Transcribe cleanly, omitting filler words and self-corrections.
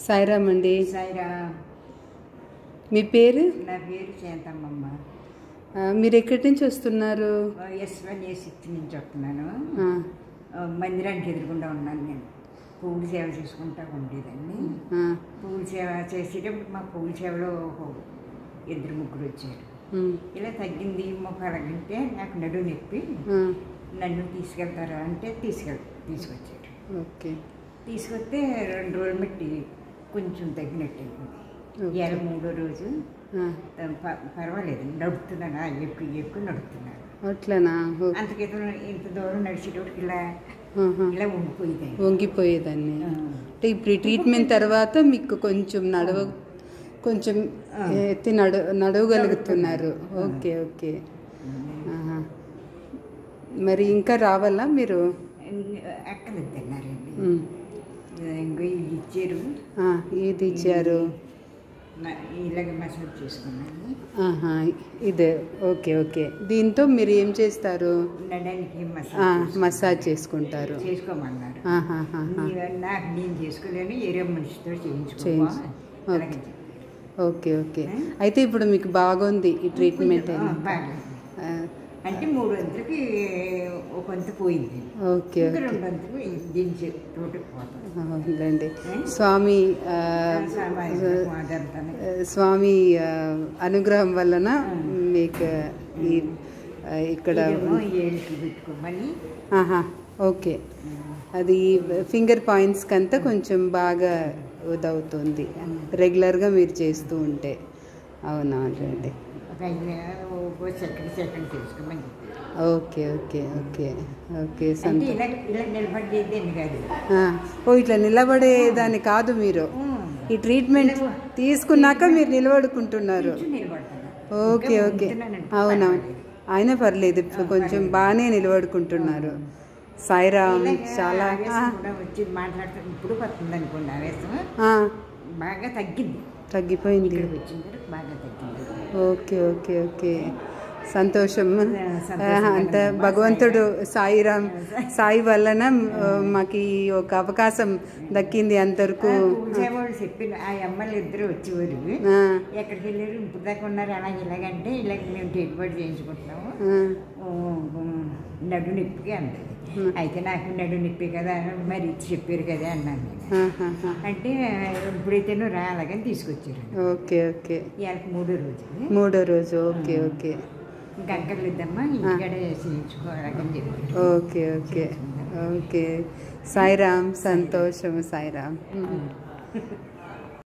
సాయిరామ్ అండి. సాయిరామ్. మీ పేరు? నా పేరు శాంతమ్మమ్మ. మీరు ఎక్కడి నుంచి వస్తున్నారు? S1A6 నుంచి వస్తున్నాను. మందిరానికి ఎదురుకుండా ఉన్నాను. నేను పువ్వుల సేవ చేసుకుంటా ఉండేదాన్ని. పువ్వుల సేవ చేసేటప్పుడు మా పువ్వుల సేవలో 2-3 వచ్చారు. ఇలా తగ్గింది మొక్కలంటే నాకు నడువు నొప్పి, నన్ను తీసుకెళ్తారా అంటే తీసుకొచ్చాడు. ఓకే. తీసుకొస్తే 2 రోజులు బట్టి కొంచెం తగ్గినట్టు అయింది. 3వ రోజు పర్వాలేదు, నడుపుతున్నాను, ఎక్కువ నడుపుతున్నాను. అట్లనా? అంతకైతే ఇంత దూరం నడిచేటోటికి ఇలా వంగిపోయేదాన్ని. అంటే ఇప్పుడు ఈ ట్రీట్మెంట్ తర్వాత మీకు కొంచెం ఎత్తి నడవగలుగుతున్నారు. Okay okay. మరి ఇంకా రావాలా మీరు? అక్కర్లేదన్నారండి. ఇంకో ఇది ఇచ్చారు. ఇది ఇచ్చారు. ఇలాగ మసాజ్ చేసుకున్నాను. ఇదే. Okay okay. దీంతో మీరు ఏం చేస్తారు? నడానికి మసాజ్ చేసుకుంటారు. చేసుకోమన్నారు. నాకు నేను చేసుకోలేను, ఏరే మనిషితో చేయించుకోవాలి. Okay okay. అయితే ఇప్పుడు మీకు బాగుంది ఈ ట్రీట్మెంట్? అంటే 3 వంతులకి ఒక వంతు పోయింది. ఓకే. 2 వంతులు దించి తోటకి పోతాం. స్వామి అనుగ్రహం వలన మీకు ఇక్కడ పెట్టుకోమని. ఓకే. అది ఫింగర్ పాయింట్స్ కంతా కొంచెం బాగా ఉదవుతుంది రెగ్యులర్గా మీరు చేస్తూ ఉంటే. అవునండి. Okay okay okay okay. ఇట్లా నిలబడేదాన్ని కాదు, మీరు ఈ ట్రీట్మెంట్ తీసుకున్నాక మీరు నిలబడుకుంటున్నారు. Okay okay. అవునవును, అయినా పర్లేదు, ఇప్పుడు కొంచెం బాగానే నిలబడుకుంటున్నారు. సాయిరామ్. చాలా బాగా తగ్గిపోయింది. Okay okay okay. సంతోషం. అంత భగవంతుడు సాయి వలన మాకు ఒక అవకాశం దక్కింది. అంతవరకు చెప్పిన ఆ అమ్మలు 2 వచ్చేవారు. ఎక్కడికి వెళ్ళారు? ఇప్పుడు దాకా ఉన్నారు. ఇలాగంటే ఇలాగ మేము ట్రీట్మెంట్ చేయించుకుంటున్నాము, నడు నొప్పికి అన్నది. అయితే నాకు నడు నొప్పి కదా, మరి చెప్పారు కదా అన్నాను. అంటే ఇప్పుడైతేనో అలాగని తీసుకొచ్చారు. Okay okay. ఇవాళకి 3వ రోజు. 3వ రోజు. Okay okay. ఇంకా అక్కర్లేదమ్మా, ఇంటికాడే చేయించుకోవాలని చెప్పి. Okay okay okay. సాయిరామ్. సంతోషం. సాయిరామ్.